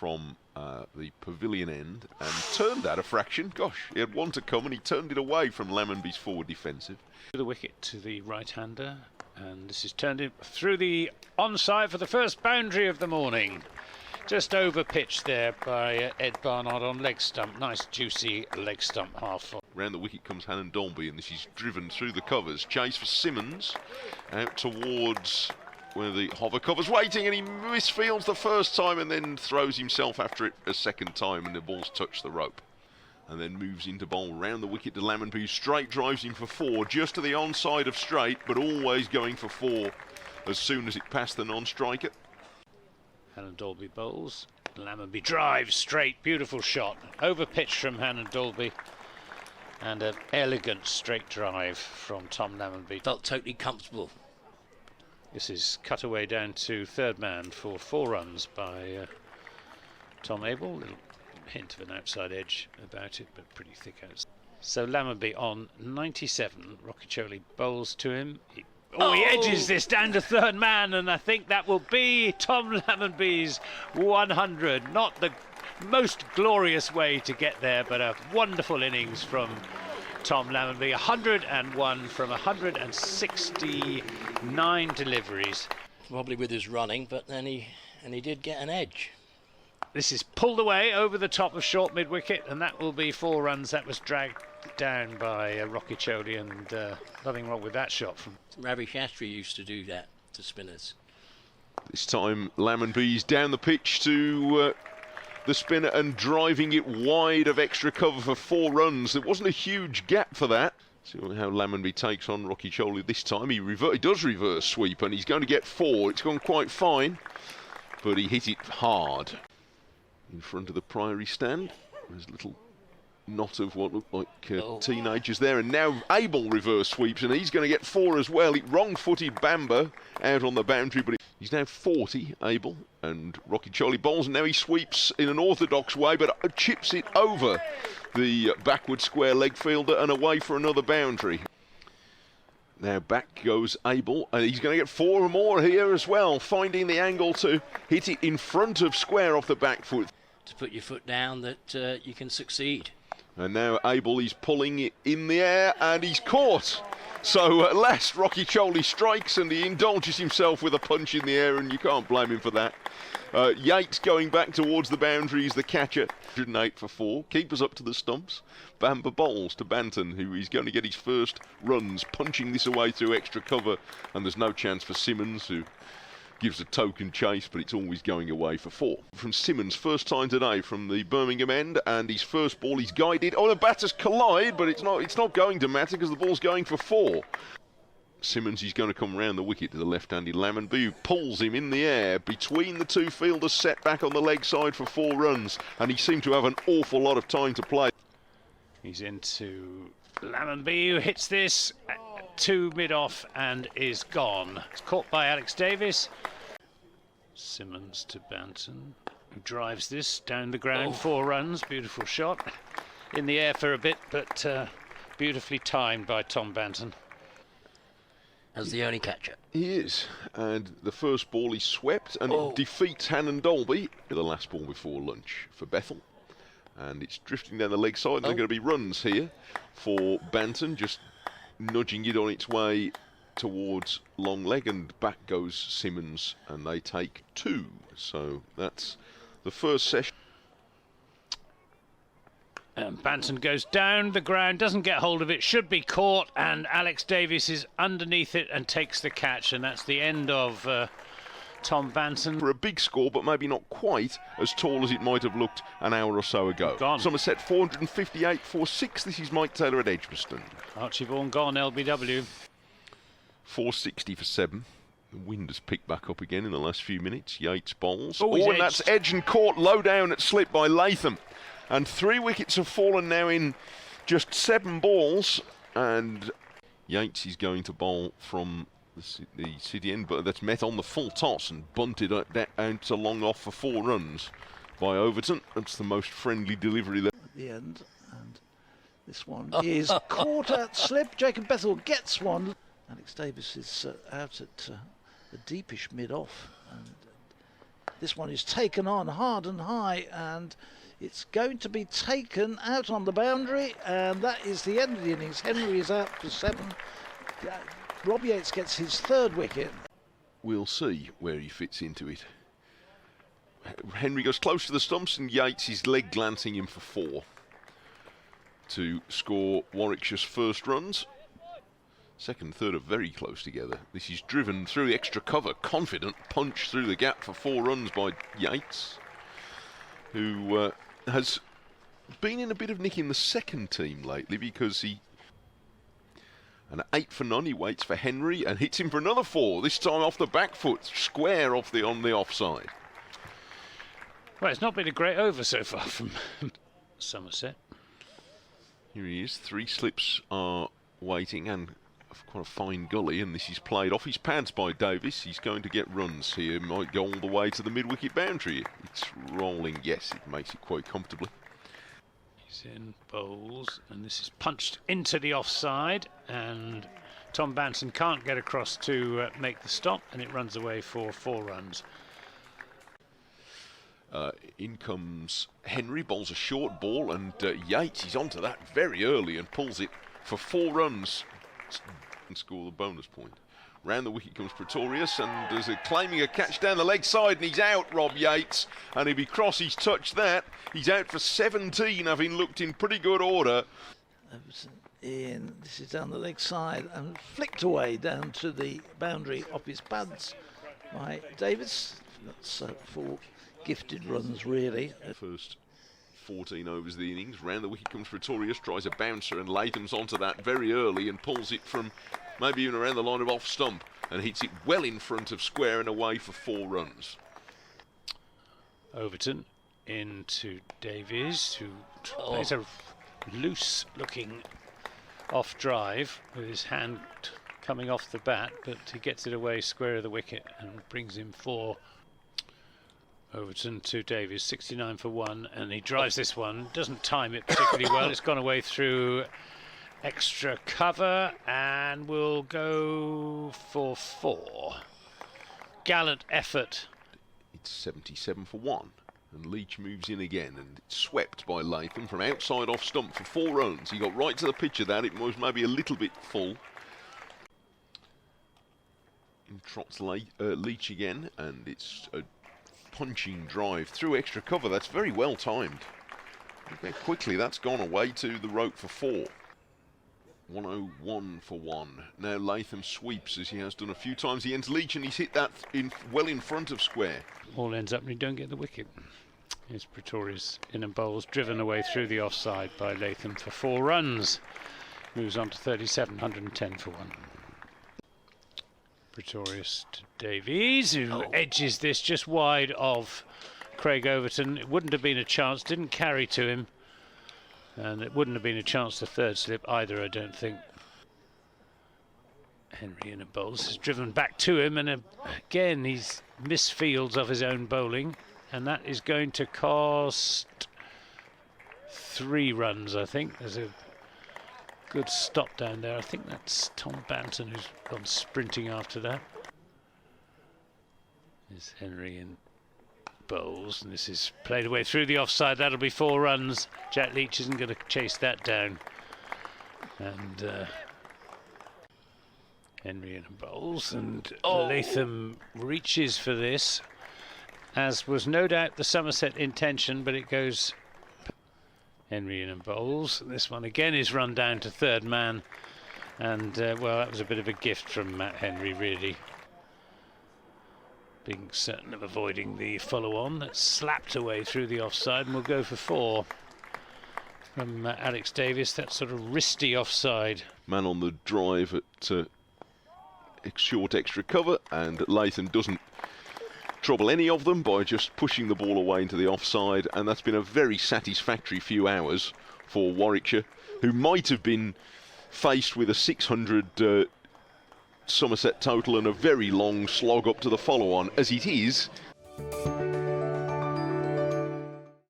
from the pavilion end and turned that a fraction. Gosh, he had one to come and he turned it away from Lammonby's forward defensive. The wicket to the right-hander, and this is turned in through the onside for the first boundary of the morning. Just over pitched there by Ed Barnard on leg stump. Nice juicy leg stump half. Round the wicket comes Hannon Dolby, and this is driven through the covers. Chase for Simmons out towards where the hover cover's waiting, and he misfields the first time and then throws himself after it a second time, and the ball's touched the rope. And then moves into bowl round the wicket to Lammonby, who straight drives him for 4, just to the onside of straight, but always going for 4 as soon as it passed the non-striker. Hannon Dolby bowls. Lammonby drives straight, beautiful shot. Over pitch from Hannon Dolby, and an elegant straight drive from Tom Lammonby. Felt totally comfortable. This is cut away down to third man for 4 runs by Tom Abel. Little hint of an outside edge about it, but pretty thick outside. So Lammonby on 97. Warwickshire bowls to him. He edges this down to third man, and I think that will be Tom Lammonby's 100. Not the most glorious way to get there, but a wonderful innings from Tom Lammonby. 101 from 169 deliveries. Probably with his running, but then he did get an edge. This is pulled away over the top of short mid-wicket, and that will be 4 runs. That was dragged down by Warwickshire, and nothing wrong with that shot from Ravi Shastri used to do that to spinners. This time Lammonby's down the pitch to the spinner and driving it wide of extra cover for 4 runs. There wasn't a huge gap for that. See how Lammonby takes on Warwickshire this time. He does reverse sweep, and he's going to get 4. It's gone quite fine, but he hit it hard. In front of the Priory stand, there's a little knot of what looked like teenagers there, and now Abel reverse sweeps, and he's going to get 4 as well. Wrong-footed Bamber out on the boundary, but he's now 40, Abel, and Warwickshire bowls, and now he sweeps in an orthodox way, but chips it over the backward square leg fielder and away for another boundary. Now back goes Abel, and he's going to get 4 or more here as well, finding the angle to hit it in front of square off the back foot. To put your foot down that you can succeed. And now Abel is pulling it in the air, and he's caught. So at last Warwickshire strikes, and he indulges himself with a punch in the air, and you can't blame him for that. Yates going back towards the boundaries, the catcher. 108 for 4. Keepers up to the stumps. Bamber bowls to Banton, who is going to get his first runs, punching this away through extra cover, and there's no chance for Simmons, who gives a token chase, but it's always going away for 4. From Simmons, first time today from the Birmingham end, and his first ball he's guided. Oh, the batters collide, but it's not going to matter because the ball's going for 4. Simmons is going to come round the wicket to the left-handed Lammonby, who pulls him in the air between the 2 fielders, set back on the leg side for 4 runs, and he seemed to have an awful lot of time to play. He's into Lammonby, who hits this to mid-off and is gone. It's caught by Alex Davis. Simmons to Banton, who drives this down the ground. 4 runs, beautiful shot. In the air for a bit, but beautifully timed by Tom Banton. As the only catcher. He is, and the first ball he swept, and it defeats Hannon Dolby, the last ball before lunch for Bethel. And it's drifting down the leg side, and there are going to be runs here for Banton, just nudging it on its way towards long leg, and back goes Simmons, and they take 2. So that's the first session. Banton goes down the ground, doesn't get hold of it, should be caught, and Alex Davis is underneath it and takes the catch, and that's the end of Tom Banton. For a big score, but maybe not quite as tall as it might have looked an hour or so ago. Gone. Somerset 458 for 6. This is Mike Taylor at Edgbaston. Archie Vaughan gone, LBW. 460 for 7. The wind has picked back up again in the last few minutes. Yates bowls. And that's edge and caught low down at slip by Latham. And 3 wickets have fallen now in just 7 balls. And Yates is going to bowl from the city end, but that's met on the full toss and bunted out to long off for 4 runs by Overton. That's the most friendly delivery there. At the end, and this one is caught at slip. Jacob Bethel gets one. Alex Davis is out at the deepish mid-off, and This one is taken on hard and high, and it's going to be taken out on the boundary, and that is the end of the innings. Henry is out for 7. Rob Yates gets his 3rd wicket. We'll see where he fits into it. Henry goes close to the stumps, and Yates, his leg glancing him for 4 to score Warwickshire's first runs. Second and third are very close together. This is driven through the extra cover. Confident punch through the gap for 4 runs by Yates, who has been in a bit of nick in the second team lately, because he... An 8 for none, he waits for Henry and hits him for another 4, this time off the back foot, square off on the offside. Well, it's not been a great over so far from Somerset. Here he is, 3 slips are waiting, and quite a fine gully, and this is played off his pads by Davis. He's going to get runs here, might go all the way to the mid-wicket boundary. It's rolling, yes, it makes it quite comfortably. He's in bowls, and this is punched into the offside, and Tom Banton can't get across to make the stop, and it runs away for 4 runs. In comes Henry, bowls a short ball, and Yates is onto that very early and pulls it for 4 runs and score the bonus point. Round the wicket comes Pretorius, and there's claiming a catch down the leg side, and he's out, Rob Yates. And if he crosses touch that, he's out for 17, having looked in pretty good order. This is down the leg side and flicked away down to the boundary off his pads by Davis. That's 4 gifted runs, really. First 14 overs of the innings. Round the wicket comes Pretorius, tries a bouncer, and Latham's onto that very early and pulls it from maybe even around the line of off stump and hits it well in front of square and away for 4 runs. Overton into Davies, who plays a loose looking off drive with his hand coming off the bat, but he gets it away square of the wicket and brings him 4. Overton to Davies, 69 for 1, and he drives this one, doesn't time it particularly well. It's gone away through extra cover and will go for 4. Gallant effort. It's 77 for 1, and Leach moves in again, and it's swept by Latham from outside off stump for 4 runs. He got right to the pitch of that. It was maybe a little bit full. In trots Leach again, and it's a punching drive through extra cover. That's very well timed. Look how quickly that's gone away to the rope for 4. 101 for 1. Now Latham sweeps, as he has done a few times. He ends Leach, and he's hit that well in front of square. All ends up and you don't get the wicket. Here's Pretorius in and bowls, driven away through the offside by Latham for 4 runs. Moves on to 37, 110 for 1. Pretorius to Davies, who edges this just wide of Craig Overton. It wouldn't have been a chance, didn't carry to him, and it wouldn't have been a chance to 3rd slip either, I don't think. Henry in a bowls is driven back to him, and again he's misfields of his own bowling, and that is going to cost 3 runs, I think. There's a good stop down there. I think that's Tom Banton who's gone sprinting after that. There's Henry in bowls, and this is played away through the offside. That'll be 4 runs. Jack Leach isn't going to chase that down. And Henry in bowls, and Latham reaches for this, as was no doubt the Somerset intention, but it goes... Henry in and bowls. This one again is run down to 3rd man, and well, that was a bit of a gift from Matt Henry, really. Being certain of avoiding the follow-on. That's slapped away through the offside, and will go for 4 from Alex Davis. That sort of wristy offside. Man on the drive at short extra cover, and Latham doesn't trouble any of them by just pushing the ball away into the offside, and that's been a very satisfactory few hours for Warwickshire, who might have been faced with a 600 Somerset total and a very long slog up to the follow-on. As it is,